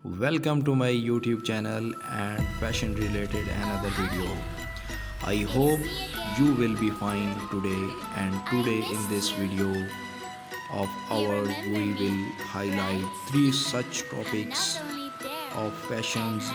Welcome to my YouTube channel and fashion related another video. I hope you will be fine today, and today in this video of ours we will highlight three such topics of fashions.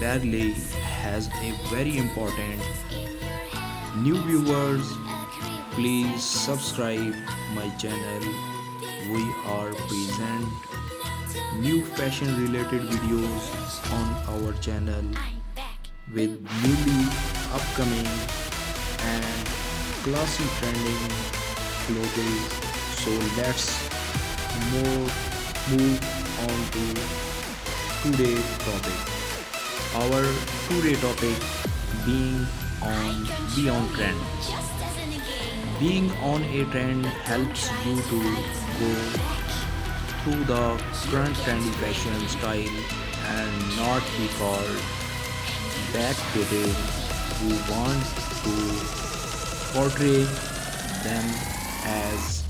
Barely has a very important new viewers. Please subscribe my channel. We are present new fashion related videos on our channel with newly upcoming and classy trending clothes. So let's more move on to today's topic. Our today topic being on beyond trend. Being on a trend helps you to go through the current trendy fashion style and not be called backdated who want to portray them as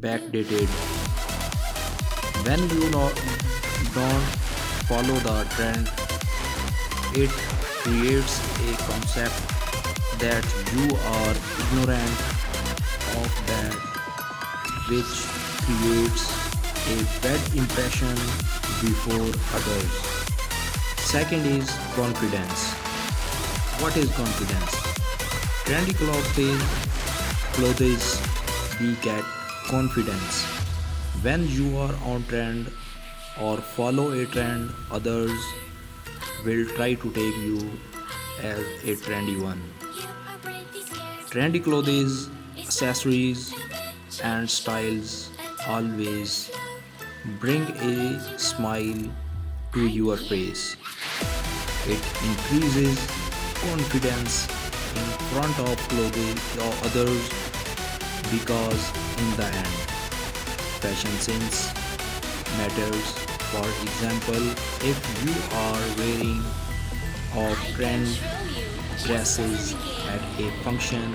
backdated. When you don't follow the trend, it creates a concept that you are ignorant of that, which creates a bad impression before others. Second is confidence. What is confidence? Trendy clothes beget confidence. When you are on trend or follow a trend, others will try to take you as a trendy one. Trendy clothes, accessories, and styles always bring a smile to your face. It increases confidence in front of clothing or others because in the end, fashion sense matters. For example, if you are wearing off-trend dresses at a function,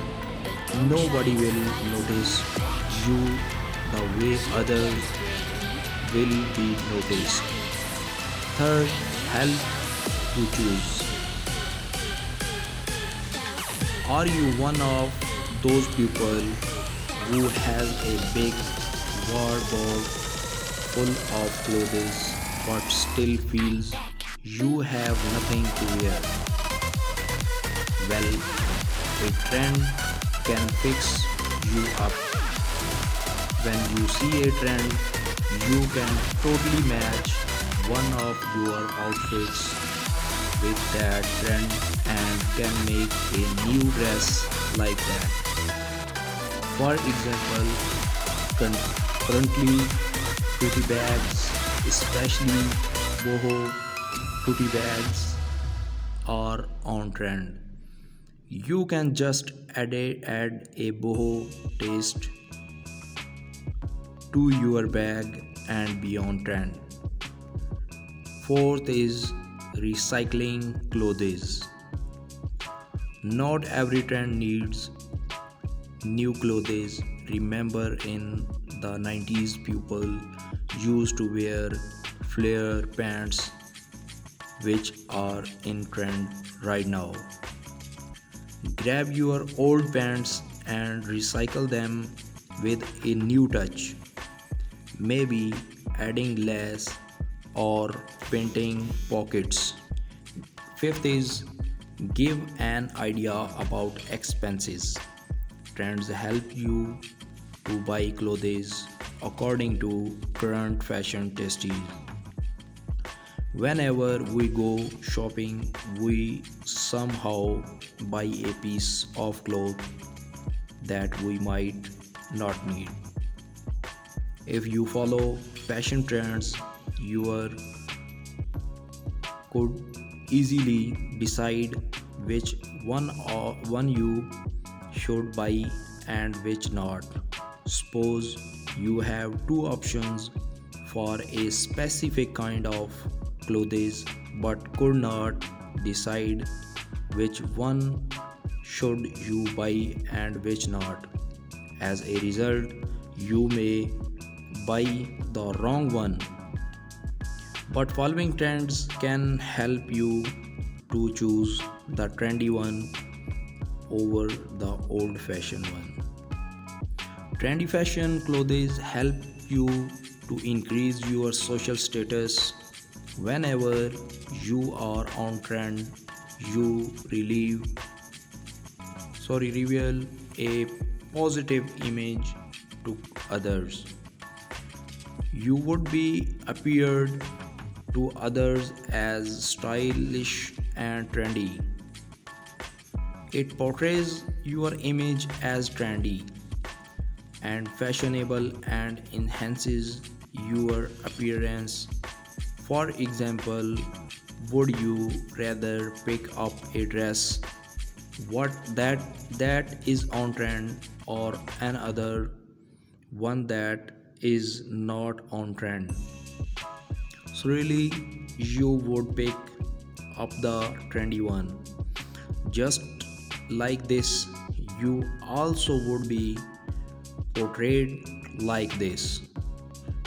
nobody will notice you the way others will be noticed. Third, help to choose. Are you one of those people who has a big wardrobe full of clothes but still feels you have nothing to wear? Well, a trend can fix you up. When you see a trend, you can totally match one of your outfits with that trend and can make a new dress like that. For example, currently tote bags, especially boho tote bags, are on trend. You can just add a boho taste to your bag and be on trend. Fourth is recycling clothes. Not every trend needs new clothes. Remember in the 90s people used to wear flare pants which are in trend right now. Grab your old pants and recycle them with a new touch. Maybe adding lace or painting pockets. Fifth is give an idea about expenses. Trends help you to buy clothes according to current fashion tastes. Whenever we go shopping, we somehow buy a piece of cloth that we might not need. If you follow fashion trends, you could easily decide which one you should buy and which not. Suppose you have two options for a specific kind of clothes but could not decide which one should you buy and which not. As a result, you may buy the wrong one. But following trends can help you to choose the trendy one over the old fashioned one. Trendy fashion clothes help you to increase your social status. Whenever you are on trend, you reveal a positive image to others. You would be appeared to others as stylish and trendy. It portrays your image as trendy and fashionable and enhances your appearance. For example, would you rather pick up a dress what that is on trend or another one that is not on trend? So really you would pick up the trendy one. Just like this, you also would be portrayed like this.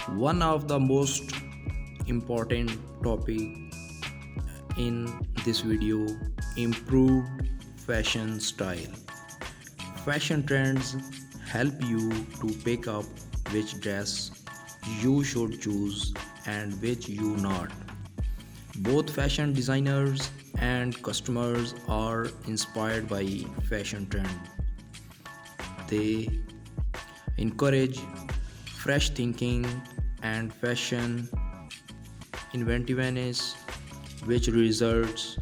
One of the most important topic in this video: improved fashion style. Fashion trends help you to pick up which dress you should choose and which you not. Both fashion designers and customers are inspired by fashion trend. They encourage fresh thinking and fashion inventiveness, which results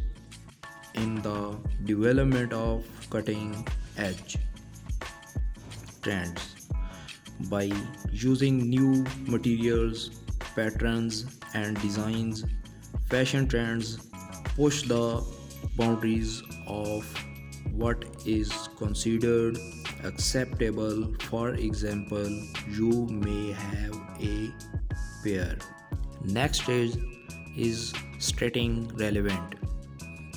in the development of cutting edge trends. By using new materials, patterns, and designs, fashion trends push the boundaries of what is considered acceptable. For example, you may have a pair. Next stage is staying relevant.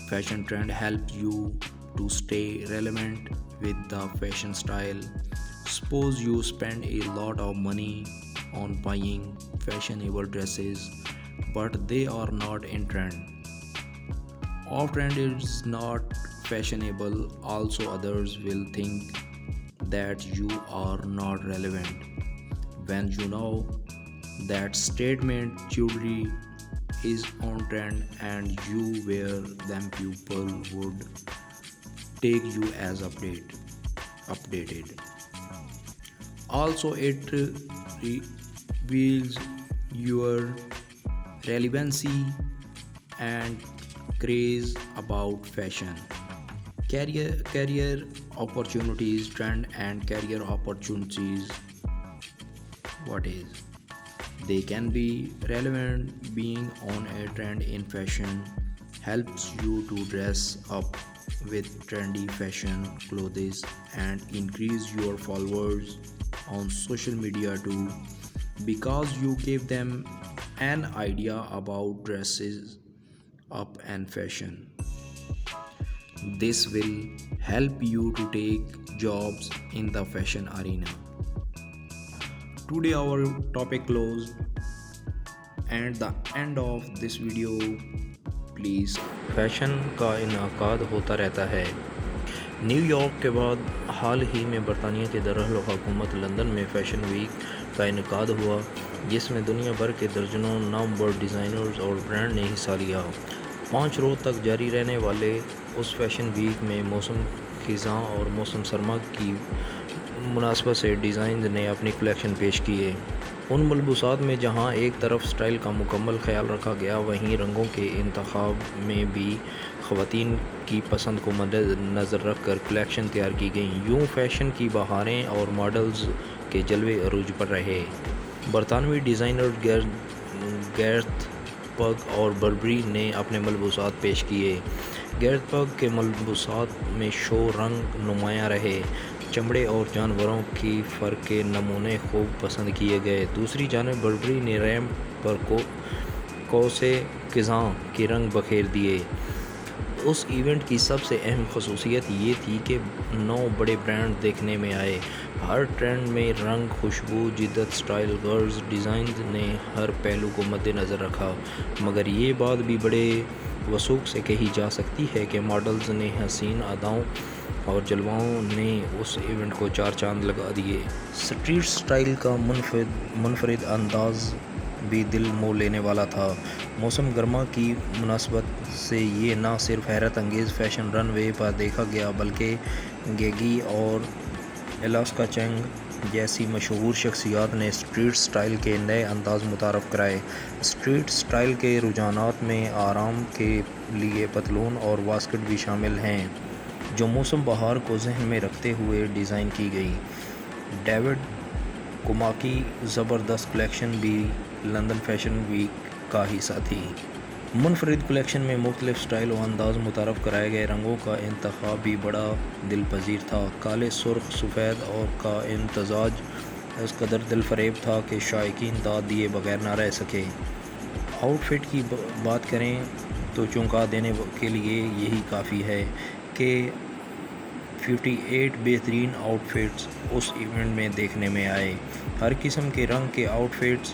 Fashion trend helps you to stay relevant with the fashion style. Suppose you spend a lot of money on buying fashionable dresses, but they are not in trend. Off trend is not fashionable, also others will think that you are not relevant. When you know that statement jewelry is on trend and you wear them, people would take you as updated. Also it reveals your relevancy and craze about fashion. Career opportunities, trend and career opportunities. What is? They can be relevant. Being on a trend in fashion helps you to dress up with trendy fashion clothes and increase your followers on social media too, because you give them an idea about dresses up and fashion. This will help you to take jobs in the fashion arena. Today our topic closed and the end of this video. Please, fashion کا انعقاد ہوتا رہتا ہے. New York کے بعد حال ہی میں برطانیہ کے دارالحکومت لندن میں فیشن ویک کا انعقاد ہوا، جس میں دنیا بھر کے درجنوں نامور ڈیزائنرز اور برانڈ نے حصہ لیا. 5 روز تک جاری رہنے والے اس فیشن ویک میں موسم خزاں اور موسم سرما کی مناسبت سے ڈیزائنز نے اپنی کلیکشن پیش کیے. ان ملبوسات میں جہاں ایک طرف سٹائل کا مکمل خیال رکھا گیا، وہیں رنگوں کے انتخاب میں بھی خواتین کی پسند کو مد نظر رکھ کر کلیکشن تیار کی گئیں. یوں فیشن کی بہاریں اور ماڈلز کے جلوے عروج پر رہے. برطانوی ڈیزائنر گیرتھ پگ اور بربری نے اپنے ملبوسات پیش کیے. گیرتھ پگ کے ملبوسات میں شو رنگ نمایاں رہے. چمڑے اور جانوروں کی فر کے نمونے خوب پسند کیے گئے. دوسری جانب بربری نے ریمپ پر کوسے خزاں کے رنگ بکھیر دیے. اس ایونٹ کی سب سے اہم خصوصیت یہ تھی کہ 9 بڑے برانڈ دیکھنے میں آئے۔ ہر ٹرینڈ میں رنگ، خوشبو، جدت، سٹائل، غرض، ڈیزائنز نے ہر پہلو کو مد نظر رکھا، مگر یہ بات بھی بڑے وثوق سے کہی جا سکتی ہے کہ ماڈلز نے حسین اداؤں اور جلووں نے اس ایونٹ کو 4 چاند لگا دیے۔ اسٹریٹ سٹائل کا منفرد انداز بھی دل مو لینے والا تھا۔ موسم گرما کی مناسبت سے یہ نہ صرف حیرت انگیز فیشن رن وے پر دیکھا گیا بلکہ گیگی اور الاسکا چنگ جیسی مشہور شخصیات نے اسٹریٹ سٹائل کے نئے انداز متعارف کرائے۔ اسٹریٹ سٹائل کے رجحانات میں آرام کے لیے پتلون اور واسکٹ بھی شامل ہیں، جو موسم بہار کو ذہن میں رکھتے ہوئے ڈیزائن کی گئی۔ ڈیوڈ کوما کی زبردست کلیکشن بھی لندن فیشن ویک کا حصہ تھی۔ منفرد کلیکشن میں مختلف سٹائل و انداز متعارف کرائے گئے۔ رنگوں کا انتخاب بھی بڑا دل پذیر تھا۔ کالے، سرخ، سفید اور کا امتزاج اس قدر دل فریب تھا کہ شائقین داد دیے بغیر نہ رہ سکے۔ آؤٹ فٹ کی بات کریں تو چونکا دینے کے لیے یہی کافی ہے کہ 58 بہترین آؤٹ فٹس اس ایونٹ میں دیکھنے میں آئے۔ ہر قسم کے رنگ کے آؤٹ فٹس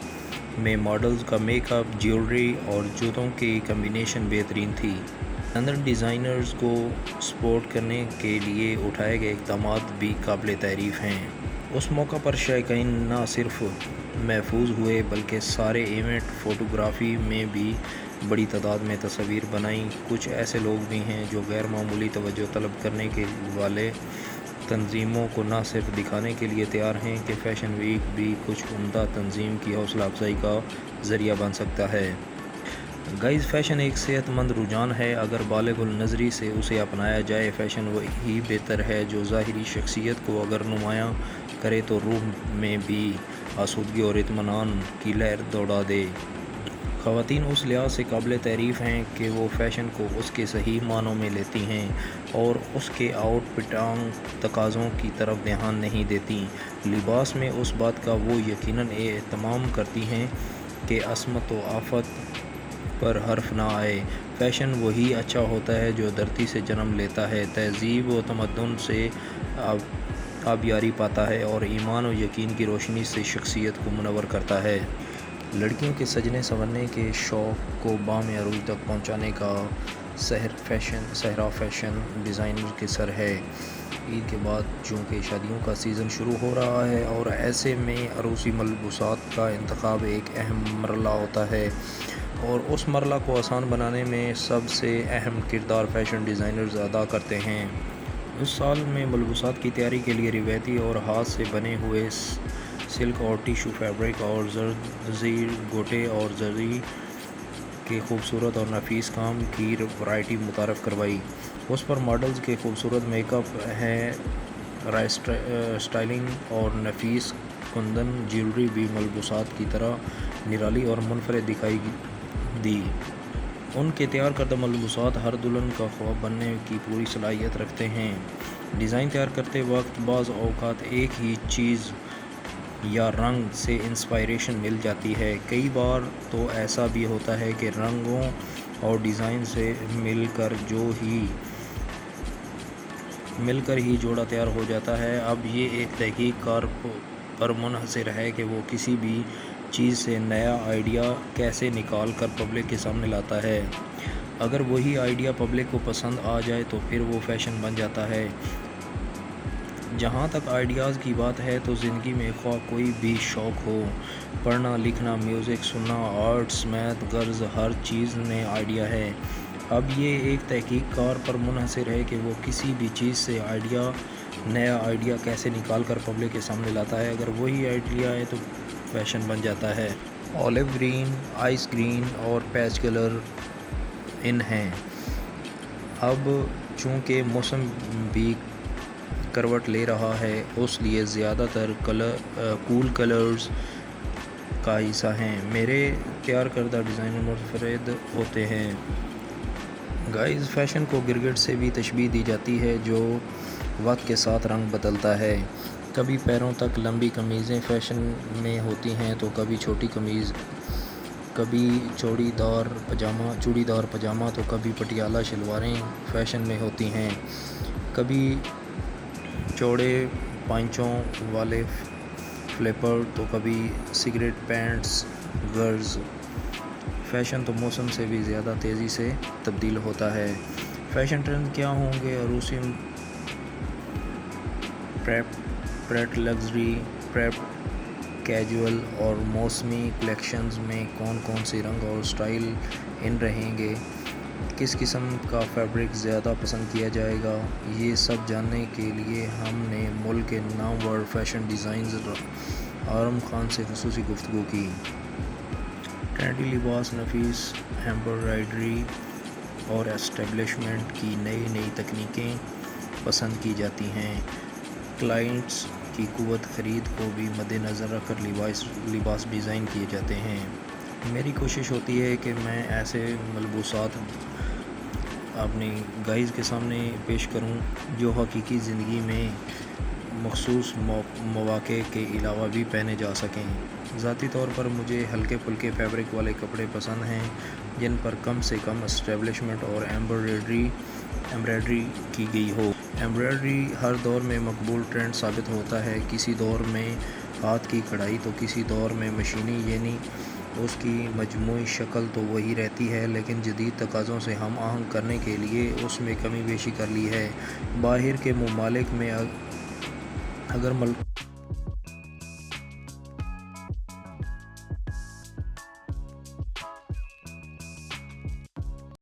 میں ماڈلز کا میک اپ، جیولری اور جوتوں کی کمبینیشن بہترین تھی۔ لندن ڈیزائنرز کو سپورٹ کرنے کے لیے اٹھائے گئے اقدامات بھی قابل تعریف ہیں۔ اس موقع پر شائقین نہ صرف محظوظ ہوئے بلکہ سارے ایونٹ فوٹوگرافی میں بھی بڑی تعداد میں تصاویر بنائیں۔ کچھ ایسے لوگ بھی ہیں جو غیر معمولی توجہ طلب کرنے والے تنظیموں کو نہ صرف دکھانے کے لیے تیار ہیں کہ فیشن ویک بھی کچھ عمدہ تنظیم کی حوصلہ افزائی کا ذریعہ بن سکتا ہے۔ گائز، فیشن ایک صحت مند رجحان ہے۔ اگر بالغ النظری سے اسے اپنایا جائے، فیشن وہی بہتر ہے جو ظاہری شخصیت کو اگر نمایاں کرے تو روح میں بھی آسودگی اور اطمینان کی لہر دوڑا دے۔ خواتین اس لحاظ سے قابل تعریف ہیں کہ وہ فیشن کو اس کے صحیح معنوں میں لیتی ہیں اور اس کے آؤٹ فٹنگ تقاضوں کی طرف دھیان نہیں دیتی۔ لباس میں اس بات کا وہ یقیناً اہتمام کرتی ہیں کہ عصمت و آفت پر حرف نہ آئے۔ فیشن وہی اچھا ہوتا ہے جو دھرتی سے جنم لیتا ہے، تہذیب و تمدن سے آبیاری پاتا ہے اور ایمان و یقین کی روشنی سے شخصیت کو منور کرتا ہے۔ لڑکیوں کے سجنے سنورنے کے شوق کو بام عروج تک پہنچانے کا صحرا فیشن ڈیزائنر کے سر ہے۔ عید کے بعد چونکہ شادیوں کا سیزن شروع ہو رہا ہے اور ایسے میں عروسی ملبوسات کا انتخاب ایک اہم مرحلہ ہوتا ہے، اور اس مرحلہ کو آسان بنانے میں سب سے اہم کردار فیشن ڈیزائنرز ادا کرتے ہیں۔ اس سال میں ملبوسات کی تیاری کے لیے روایتی اور ہاتھ سے بنے ہوئے سلک اور ٹیشو فیبرک اور زرزی، گوٹے اور زری کے خوبصورت اور نفیس کام کی ورائٹی متعارف کروائی۔ اس پر ماڈلز کے خوبصورت میک اپ، ہیئر اسٹائلنگ اور نفیس کندن جیولری بھی ملبوسات کی طرح نرالی اور منفرد دکھائی دی۔ ان کے تیار کردہ ملبوسات ہر دلہن کا خواب بننے کی پوری صلاحیت رکھتے ہیں۔ ڈیزائن تیار کرتے وقت بعض اوقات ایک ہی چیز یا رنگ سے انسپائریشن مل جاتی ہے۔ کئی بار تو ایسا بھی ہوتا ہے کہ رنگوں اور ڈیزائن سے مل کر ہی جوڑا تیار ہو جاتا ہے۔ اب یہ ایک تحقیق کار پر منحصر ہے کہ وہ کسی بھی چیز سے نیا آئیڈیا کیسے نکال کر پبلک کے سامنے لاتا ہے۔ اگر وہی آئیڈیا پبلک کو پسند آ جائے تو پھر وہ فیشن بن جاتا ہے۔ جہاں تک آئیڈیاز کی بات ہے تو زندگی میں خواہ کوئی بھی شوق ہو، پڑھنا، لکھنا، میوزک سننا، آرٹس، میتھ، غرض ہر چیز میں آئیڈیا ہے۔ اب یہ ایک تحقیق کار پر منحصر ہے کہ وہ کسی بھی چیز سے نیا آئیڈیا کیسے نکال کر پبلک کے سامنے لاتا ہے۔ اگر وہی آئیڈیا ہے تو فیشن بن جاتا ہے۔ اولیو گرین، آئس گرین اور پیچ کلر ان ہیں۔ اب چونکہ موسم بھی کروٹ لے رہا ہے، اس لیے زیادہ تر کول کلرز کا حصہ ہیں۔ میرے تیار کردہ ڈیزائن منفرد ہوتے ہیں۔ گائز، فیشن کو گرگٹ سے بھی تشبیہ دی جاتی ہے جو وقت کے ساتھ رنگ بدلتا ہے۔ کبھی پیروں تک لمبی قمیضیں فیشن میں ہوتی ہیں تو کبھی چھوٹی قمیض کبھی چوڑی دار پجامہ تو کبھی پٹیالہ شلواریں فیشن میں ہوتی ہیں، کبھی چوڑے پائچوں والے فلیپر تو کبھی سگریٹ پینٹس گرلز۔ فیشن تو موسم سے بھی زیادہ تیزی سے تبدیل ہوتا ہے۔ فیشن ٹرینڈ کیا ہوں گے؟ عروسی پریپ لگژری، پریپ کیجول اور موسمی کلیکشنز میں کون کون سے رنگ اور سٹائل ان رہیں گے؟ کس قسم کا فیبرک زیادہ پسند کیا جائے گا؟ یہ سب جاننے کے لیے ہم نے ملک کے نامور فیشن ڈیزائنر آرم خان سے خصوصی گفتگو کی۔ ٹرینڈی لباس، نفیس ایمبرائڈری اور اسٹیبلشمنٹ کی نئی تکنیکیں پسند کی جاتی ہیں۔ کلائنٹس کی قوت خرید کو بھی مد نظر رکھ کر لباس ڈیزائن کیے جاتے ہیں۔ میری کوشش ہوتی ہے کہ میں ایسے ملبوسات اپنی گائز کے سامنے پیش کروں جو حقیقی زندگی میں مخصوص مواقع کے علاوہ بھی پہنے جا سکیں۔ ذاتی طور پر مجھے ہلکے پھلکے فیبرک والے کپڑے پسند ہیں جن پر کم سے کم اسٹیبلشمنٹ اور ایمبرائڈری کی گئی ہو۔ ایمبرائڈری ہر دور میں مقبول ٹرینڈ ثابت ہوتا ہے، کسی دور میں ہاتھ کی کڑھائی تو کسی دور میں مشینی، یعنی اس کی مجموعی شکل تو وہی رہتی ہے لیکن جدید تقاضوں سے ہم آہنگ کرنے کے لیے اس میں کمی بیشی کر لی ہے۔ باہر کے ممالک میں اگر